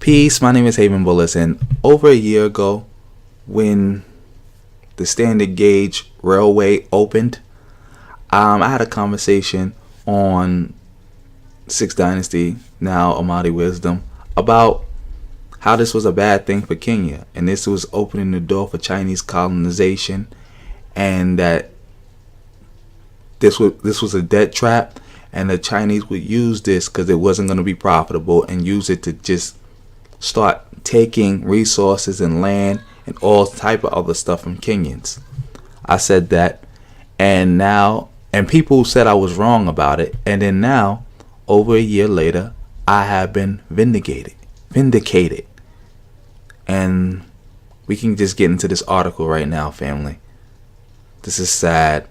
Peace, my name is Haven Bullis, and over a year ago, when the standard gauge railway opened, I had a conversation on Sixth Dynasty, now Amati Wisdom, about how this was a bad thing for Kenya, and this was opening the door for Chinese colonization, and that this was a debt trap, and the Chinese would use this because it wasn't going to be profitable, and use it to just start taking resources and land and all type of other stuff from Kenyans. I said that, and people said I was wrong about it, and then now, over a year later, I have been vindicated. And we can just get into this article right now, family. This is sad,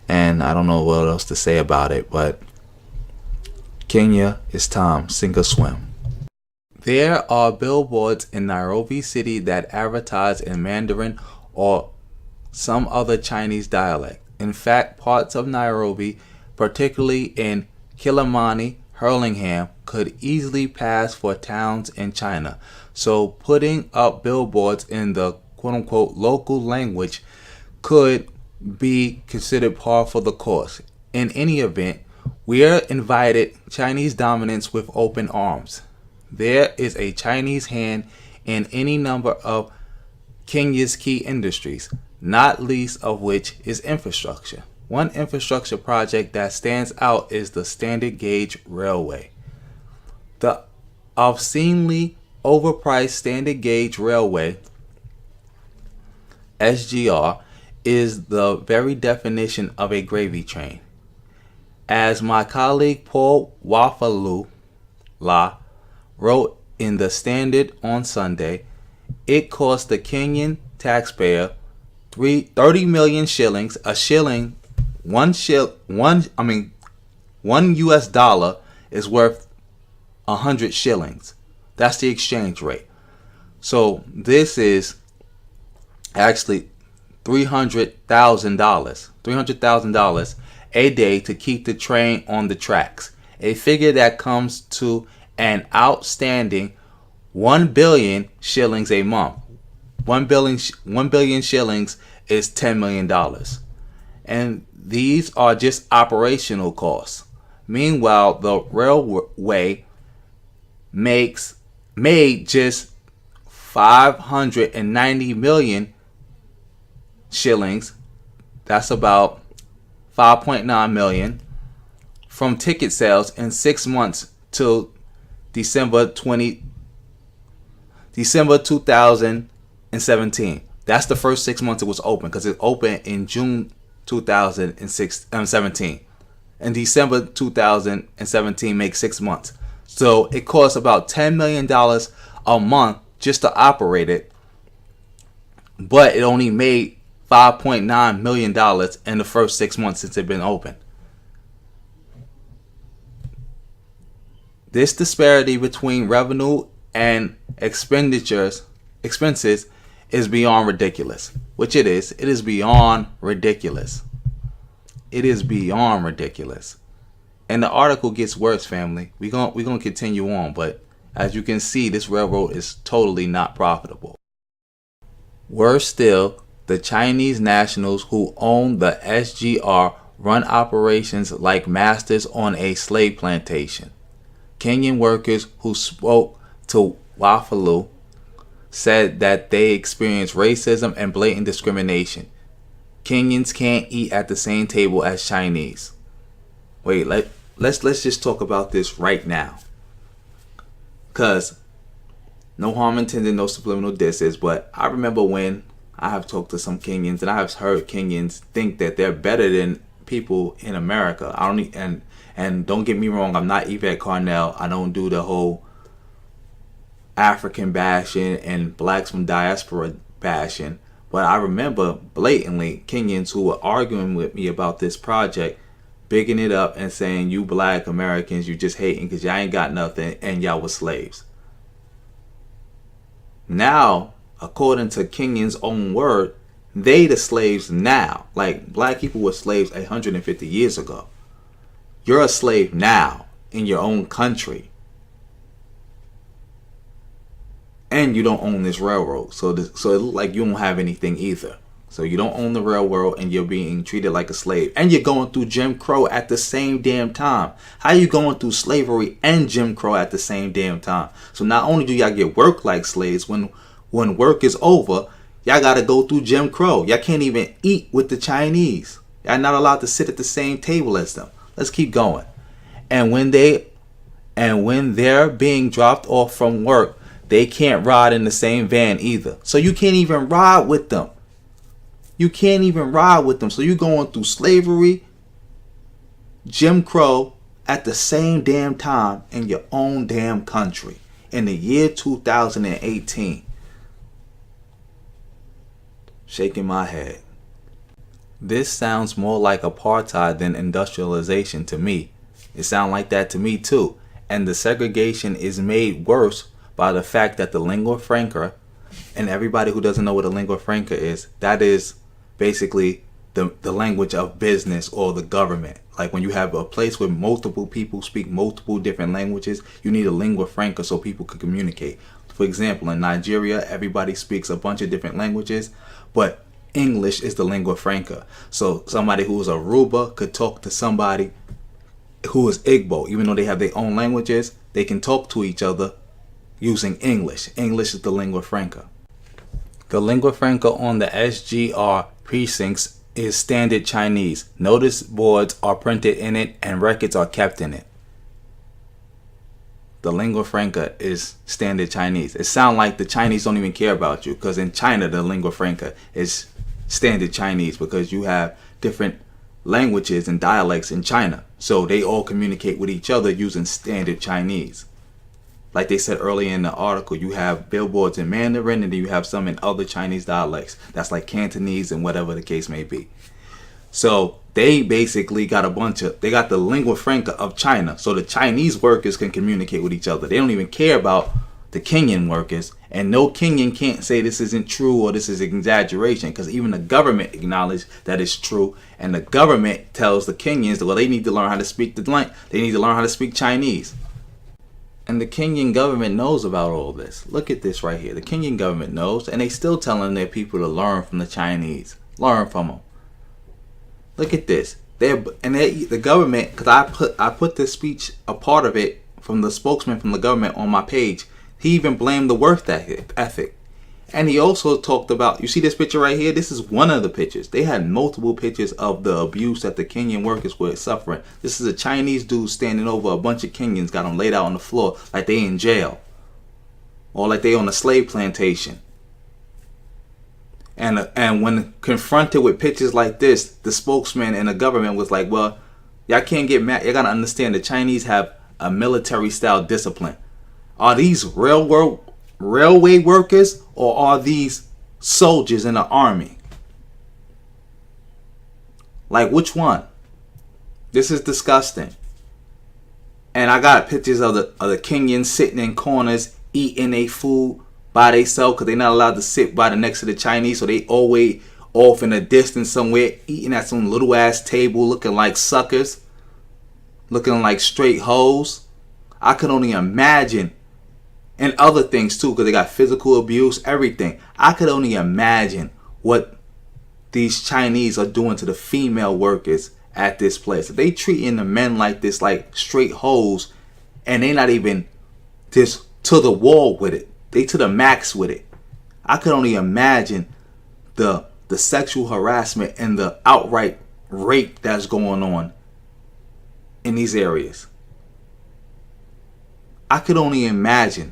and I don't know what else to say about it, but Kenya, it's time, sink or swim. There are billboards in Nairobi City that advertise in Mandarin or some other Chinese dialect. In fact, parts of Nairobi, particularly in Kilimani, Hurlingham, could easily pass for towns in China. So putting up billboards in the quote-unquote local language could be considered par for the course. In any event, we are invited Chinese dominance with open arms. There is a Chinese hand in any number of Kenya's key industries, not least of which is infrastructure. One infrastructure project that stands out is the standard gauge railway. The obscenely overpriced standard gauge railway, SGR, is the very definition of a gravy train. As my colleague Paul Wafalula wrote in the Standard on Sunday, it cost the Kenyan taxpayer 30 million shillings. One US dollar is worth 100 shillings. That's the exchange rate. So this is actually $300,000 a day to keep the train on the tracks. A figure that comes to an outstanding 1 billion shillings a month. 1 billion shillings is $10 million. And these are just operational costs. Meanwhile, the railway made just 590 million shillings. That's about 5.9 million from ticket sales in 6 months till December 2017. That's the first 6 months it was open, because it opened in June 2017. And December 2017 makes 6 months. So it costs about $10 million a month just to operate it. But it only made $5.9 million in the first 6 months since it's been open. This disparity between revenue and expenses is beyond ridiculous. Which it is. It is beyond ridiculous. It is beyond ridiculous. And the article gets worse, family. We're gonna continue on, but as you can see, this railroad is totally not profitable. Worse still, the Chinese nationals who own the SGR run operations like masters on a slave plantation. Kenyan workers who spoke to Wafalu said that they experience racism and blatant discrimination. Kenyans can't eat at the same table as Chinese. Wait, let's just talk about this right now. Cause no harm intended, no subliminal disses, but I remember when I have talked to some Kenyans, and I have heard Kenyans think that they're better than people in America. And don't get me wrong, I'm not Yvette Carnell. I don't do the whole African bashing and blacks from diaspora bashing. But I remember blatantly Kenyans who were arguing with me about this project, bigging it up and saying, you black Americans, you just hating because y'all ain't got nothing and y'all was slaves. Now, according to Kenyans' own word, they the slaves now. Like, black people were slaves 150 years ago. You're a slave now in your own country. and you don't own this railroad. So it look like you don't have anything either. So you don't own the railroad, and you're being treated like a slave, and you're going through Jim Crow at the same damn time. How you going through slavery and Jim Crow at the same damn time? So not only do y'all get work like slaves, when work is over, y'all gotta go through Jim Crow. Y'all can't even eat with the Chinese. Y'all not allowed to sit at the same table as them. Let's keep going. And when they're being dropped off from work, they can't ride in the same van either. So you can't even ride with them. You can't even ride with them. So you're going through slavery, Jim Crow at the same damn time in your own damn country in the year 2018. Shaking my head. This sounds more like apartheid than industrialization to me. It sounds like that to me too. And the segregation is made worse by the fact that the lingua franca, and everybody who doesn't know what a lingua franca is, that is basically the language of business or the government. Like when you have a place where multiple people speak multiple different languages, you need a lingua franca so people can communicate. For example, in Nigeria, everybody speaks a bunch of different languages, but English is the lingua franca. So somebody who is Aruba could talk to somebody who is Igbo. Even though they have their own languages, they can talk to each other using English. English is the lingua franca. The lingua franca on the SGR precincts is standard Chinese. Notice boards are printed in it and records are kept in it. The lingua franca is standard Chinese. It sounds like the Chinese don't even care about you, because in China the lingua franca is standard Chinese because you have different languages and dialects in China. So they all communicate with each other using standard Chinese. Like they said earlier in the article, you have billboards in Mandarin and then you have some in other Chinese dialects. That's like Cantonese and whatever the case may be. So they basically got they got the lingua franca of China. So the Chinese workers can communicate with each other. They don't even care about the Kenyan workers. And no Kenyan can't say this isn't true or this is an exaggeration, because even the government acknowledges that it's true. And the government tells the Kenyans that, well, they need to learn how to speak the language. They need to learn how to speak Chinese. And the Kenyan government knows about all this. Look at this right here. The Kenyan government knows, and they still telling their people to learn from the Chinese. Learn from them. Look at this. The government, because I put this speech, a part of it from the spokesman from the government on my page. He even blamed the work ethic. And he also talked about, you see this picture right here? This is one of the pictures. They had multiple pictures of the abuse that the Kenyan workers were suffering. This is a Chinese dude standing over a bunch of Kenyans, got them laid out on the floor like they in jail. Or like they on a slave plantation. And when confronted with pictures like this, the spokesman and the government was like, well, y'all can't get mad. You got to understand the Chinese have a military style discipline. Are these railway workers or are these soldiers in the army? Like, which one? This is disgusting. And I got pictures of the Kenyans sitting in corners eating their food by themselves because they're not allowed to sit by the next to the Chinese, so they always off in the distance somewhere eating at some little ass table looking like suckers, looking like straight hoes. I could only imagine. And other things too, because they got physical abuse, everything. I could only imagine what these Chinese are doing to the female workers at this place. If they treating the men like this, like straight hoes, and they not even just to the wall with it. They to the max with it. I could only imagine the sexual harassment and the outright rape that's going on in these areas. I could only imagine.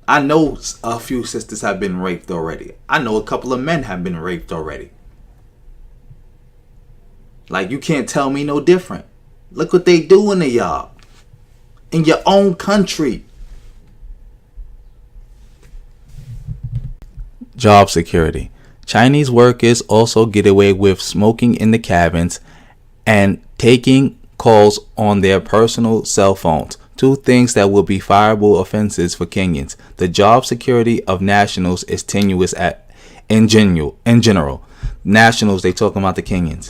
I know a few sisters have been raped already. I know a couple of men have been raped already. Like, you can't tell me no different. Look what they doing to y'all. In your own country. Job security. Chinese workers also get away with smoking in the cabins and taking calls on their personal cell phones. Two things that will be fireable offenses for Kenyans. The job security of nationals is tenuous in general. Nationals, they talking about the Kenyans.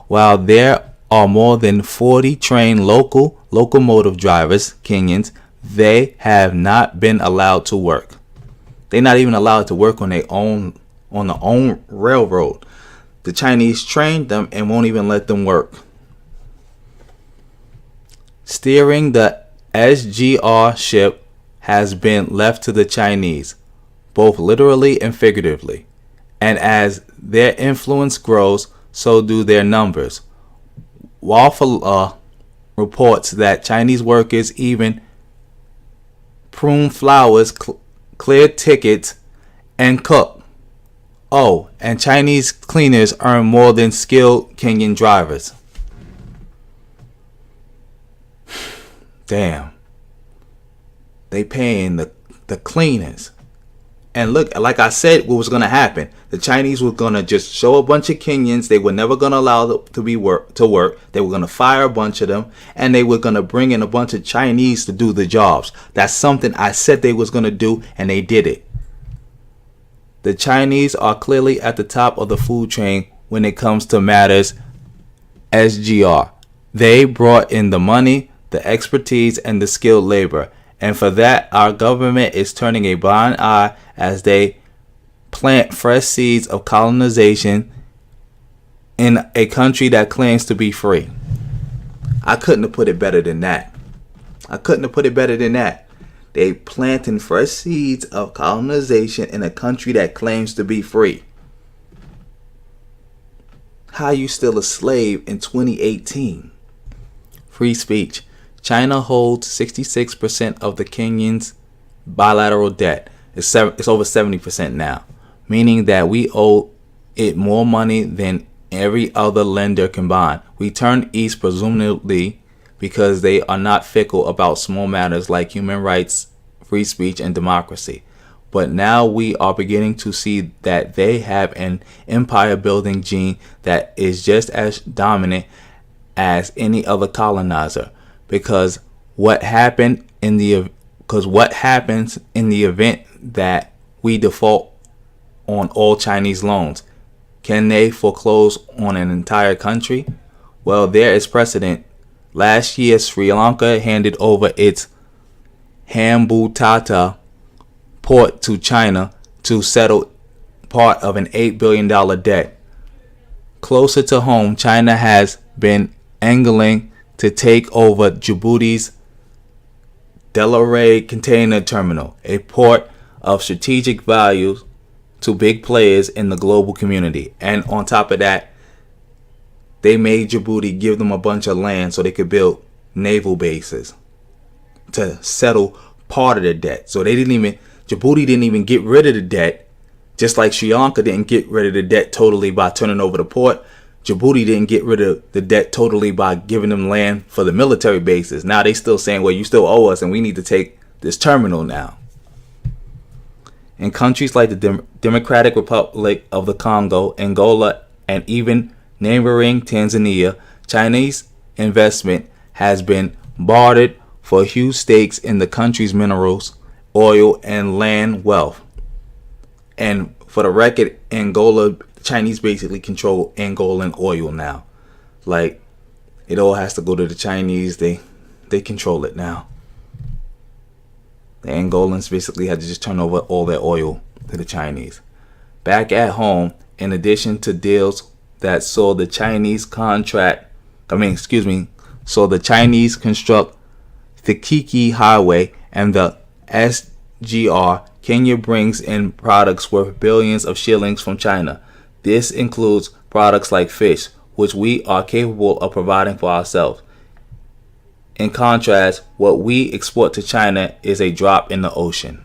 While there are more than 40 trained locomotive drivers, Kenyans, they have not been allowed to work. They're not even allowed to work on their own railroad. The Chinese trained them and won't even let them work. Steering the SGR ship has been left to the Chinese, both literally and figuratively. And as their influence grows, so do their numbers. Waffle reports that Chinese workers even prune flowers, clear tickets, and cook. Oh, and Chinese cleaners earn more than skilled Kenyan drivers. Damn. They paying the cleaners. And look, like I said, what was going to happen? The Chinese were going to just show a bunch of Kenyans. They were never going to allow them to work. They were going to fire a bunch of them. And they were going to bring in a bunch of Chinese to do the jobs. That's something I said they was going to do, and they did it. The Chinese are clearly at the top of the food chain when it comes to matters SGR. They brought in the money, the expertise, and the skilled labor. And for that, our government is turning a blind eye as they plant fresh seeds of colonization in a country that claims to be free. I couldn't have put it better than that. They planting fresh seeds of colonization in a country that claims to be free. How you still a slave in 2018? Free speech. China holds 66% of the Kenyans' bilateral debt. It's over 70% now, meaning that we owe it more money than every other lender combined. We turn east presumably because they are not fickle about small matters like human rights, free speech, and democracy. But now we are beginning to see that they have an empire-building gene that is just as dominant as any other colonizer. Because what happens in the event that we default on all Chinese loans? Can they foreclose on an entire country? Well, there is precedent. Last year, Sri Lanka handed over its Hambantota port to China to settle part of an $8 billion debt. Closer to home, China has been angling to take over Djibouti's Delaware Container Terminal, a port of strategic value to big players in the global community. And on top of that, they made Djibouti give them a bunch of land so they could build naval bases to settle part of the debt. So Djibouti didn't even get rid of the debt, just like Sri Lanka didn't get rid of the debt totally by turning over the port. Djibouti didn't get rid of the debt totally by giving them land for the military bases. Now they still saying, well, you still owe us and we need to take this terminal now. In countries like the Democratic Republic of the Congo, Angola, and even neighboring Tanzania, Chinese investment has been bartered for huge stakes in the country's minerals, oil, and land wealth. And for the record, Angola, Chinese basically control Angolan oil now. Like, it all has to go to the Chinese. They control it now. The Angolans basically had to just turn over all their oil to the Chinese. Back at home, in addition to deals that saw the Chinese construct the Kiki Highway and the SGR, Kenya brings in products worth billions of shillings from China. This includes products like fish, which we are capable of providing for ourselves. In contrast, what we export to China is a drop in the ocean.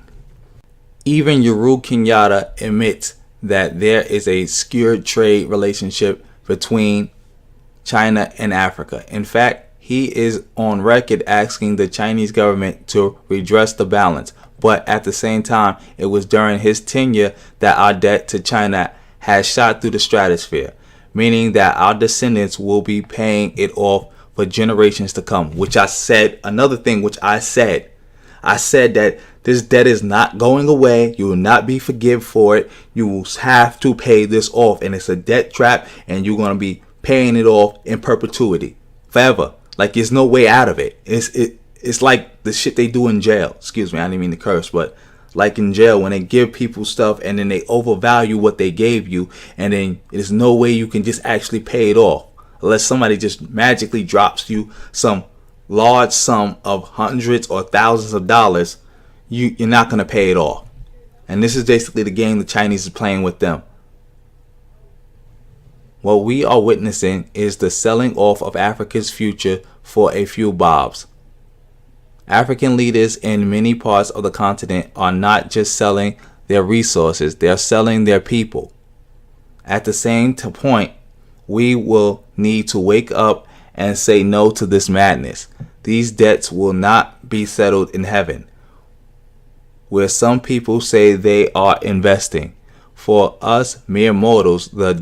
Even Uhuru Kenyatta admits that there is a skewed trade relationship between China and Africa. In fact, he is on record asking the Chinese government to redress the balance. But at the same time, it was during his tenure that our debt to China has shot through the stratosphere, meaning that our descendants will be paying it off for generations to come. Which I said, another thing which I said that this debt is not going away. You will not be forgiven for it. You will have to pay this off, and it's a debt trap, and you're going to be paying it off in perpetuity, forever. Like, there's no way out of it. it's like the shit they do in jail. Excuse me, I didn't mean to curse, but like in jail when they give people stuff and then they overvalue what they gave you, and then there's no way you can just actually pay it off unless somebody just magically drops you some large sum of hundreds or thousands of dollars. You're not going to pay it off. And this is basically the game the Chinese is playing with them. What we are witnessing is the selling off of Africa's future for a few bobs. African leaders in many parts of the continent are not just selling their resources, they're selling their people. At the same point, we will need to wake up and say no to this madness. These debts will not be settled in heaven, where some people say they are investing. For us mere mortals, the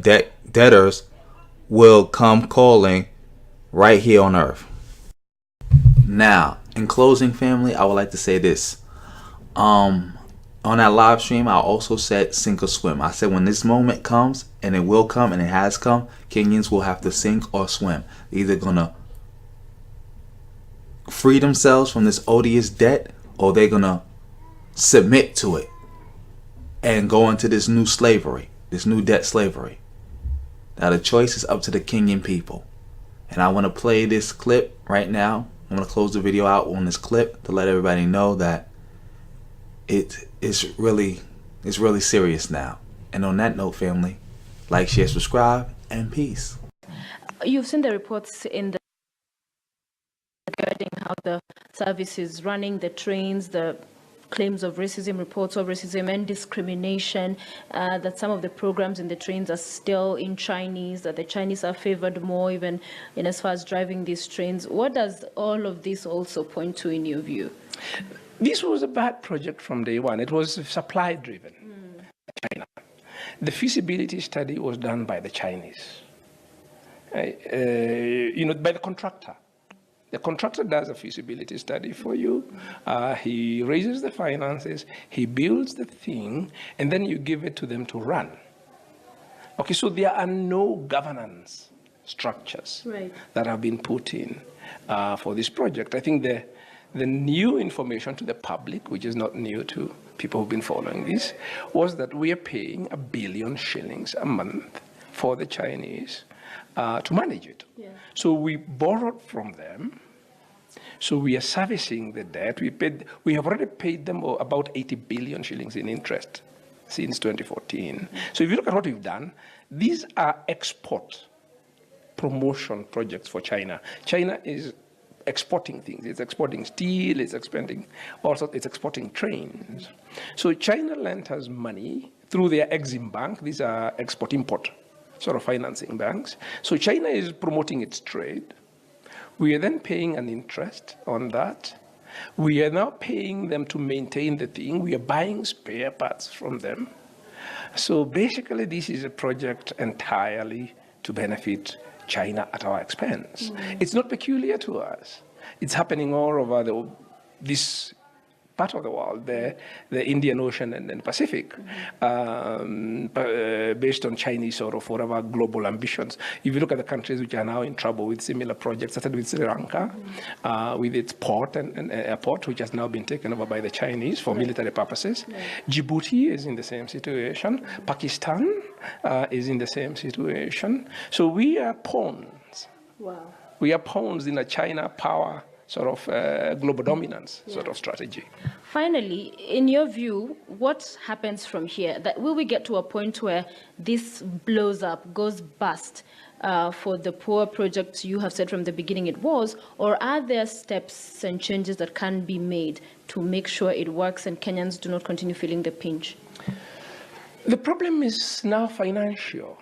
debtors will come calling right here on earth. Now, in closing, family, I would like to say this. On that live stream, I also said sink or swim. I said when this moment comes, and it will come, and it has come, Kenyans will have to sink or swim. They're either going to free themselves from this odious debt, or they're going to submit to it and go into this new slavery, this new debt slavery. Now the choice is up to the Kenyan people. And I want to play this clip right now. I'm going to close the video out on this clip to let everybody know that it's really serious now. And on that note, family, like, share, subscribe, and peace. You've seen the reports in the regarding how the service is running, the trains, the claims of racism, reports of racism and discrimination, that some of the programs in the trains are still in Chinese, that the Chinese are favored more even in as far as driving these trains. What does all of this also point to in your view? This was a bad project from day one. It was supply driven. China. The feasibility study was done by the Chinese, by the contractor. The contractor does a feasibility study for you. He raises the finances, he builds the thing, and then you give it to them to run. Okay, so there are no governance structures that have been put in for this project. I think the new information to the public, which is not new to people who've been following this, was that we are paying 1 billion shillings a month for the Chinese to manage it. Yeah. So we borrowed from them. So we are servicing the debt. We have already paid them about 80 billion shillings in interest since 2014. So if you look at what we've done, these are export promotion projects for China. China is exporting things. It's exporting steel, it's exporting trains. So China lent us money through their Exim Bank. These are export-import sort of financing banks. So China is promoting its trade. We are then paying an interest on that. We are now paying them to maintain the thing. We are buying spare parts from them. So basically, this is a project entirely to benefit China at our expense. It's not peculiar to us. It's happening all over this part of the world, the Indian Ocean and the Pacific, based on Chinese sort of whatever global ambitions. If you look at the countries which are now in trouble with similar projects, started with Sri Lanka, with its port and airport, which has now been taken over by the Chinese for military purposes. Djibouti is in the same situation. Pakistan is in the same situation. So we are pawns. Wow. We are pawns in a China power sort of global dominance sort of strategy. Finally, in your view, what happens from here? Will we get to a point where this blows up, goes bust for the poor projects you have said from the beginning it was, or are there steps and changes that can be made to make sure it works and Kenyans do not continue feeling the pinch? The problem is now financial,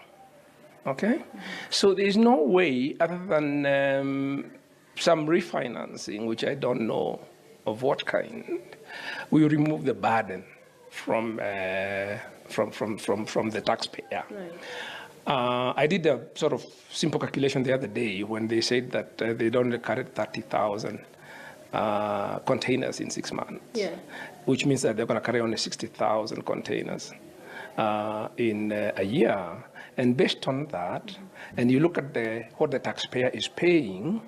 okay? So there's no way other than some refinancing, which I don't know of what kind, we remove the burden from the taxpayer. Right. I did a sort of simple calculation the other day when they said that they don't carry 30,000 containers in 6 months, which means that they're going to carry only 60,000 containers in a year. And based on that, and you look at what the taxpayer is paying,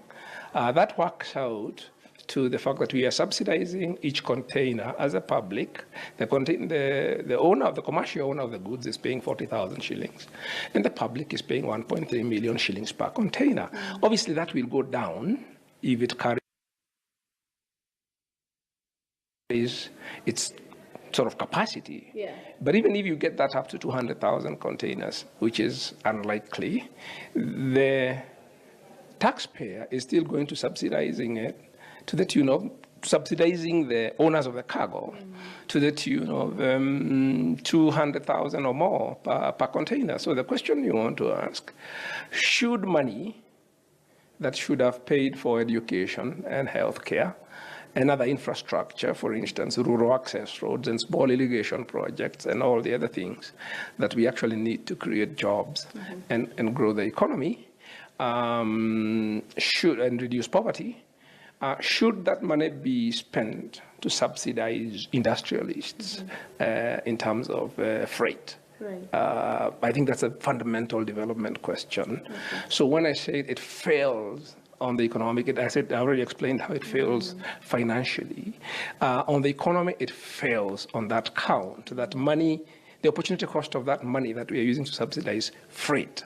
that works out to the fact that we are subsidizing each container as a public. The owner, the commercial owner of the goods is paying 40,000 shillings, and the public is paying 1.3 million shillings per container. Obviously, that will go down if it carries its sort of capacity. Yeah. But even if you get that up to 200,000 containers, which is unlikely, the taxpayer is still going to subsidizing it to the tune of subsidizing the owners of the cargo to the tune of 200,000 or more per container. So the question you want to ask, should money that should have paid for education and healthcare and other infrastructure, for instance, rural access roads and small irrigation projects and all the other things that we actually need to create jobs and grow the economy, should and reduce poverty, should that money be spent to subsidize industrialists in terms of freight? Right. I think that's a fundamental development question. Okay. So when I say it fails on the economic, I already explained how it fails financially. On the economy, it fails on that count, that money, the opportunity cost of that money that we are using to subsidize freight,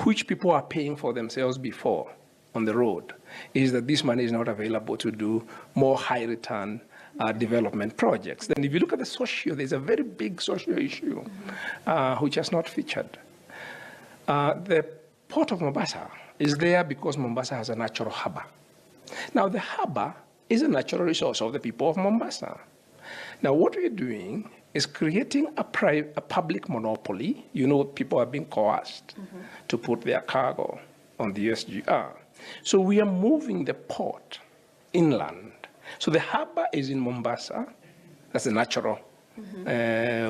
which people are paying for themselves before on the road, is that this money is not available to do more high return development projects. Then if you look at the social, there's a very big social issue which has not featured. The port of Mombasa is there because Mombasa has a natural harbor. Now the harbor is a natural resource of the people of Mombasa. Now what we're doing is creating a public monopoly. You know, people are being coerced to put their cargo on the USGR. So we are moving the port inland. So the harbor is in Mombasa. That's a natural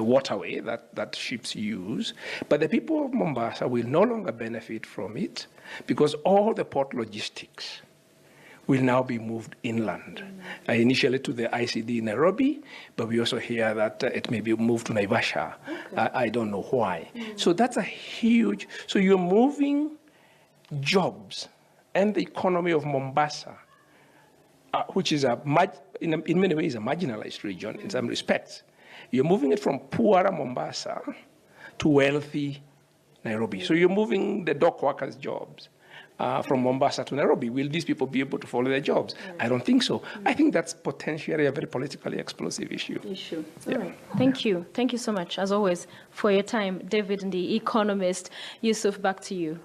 waterway that ships use. But the people of Mombasa will no longer benefit from it because all the port logistics will now be moved inland. Initially to the ICD in Nairobi, but we also hear that it may be moved to Naivasha. Okay. I don't know why. So that's a huge, so you're moving jobs and the economy of Mombasa, which is in many ways a marginalized region in some respects. You're moving it from poorer Mombasa to wealthy Nairobi. So you're moving the dock workers' jobs from Mombasa to Nairobi. Will these people be able to follow their jobs? I don't think so. I think that's potentially a very politically explosive issue. All right. Thank you. Thank you so much, as always, for your time. David, the economist. Yusuf, back to you.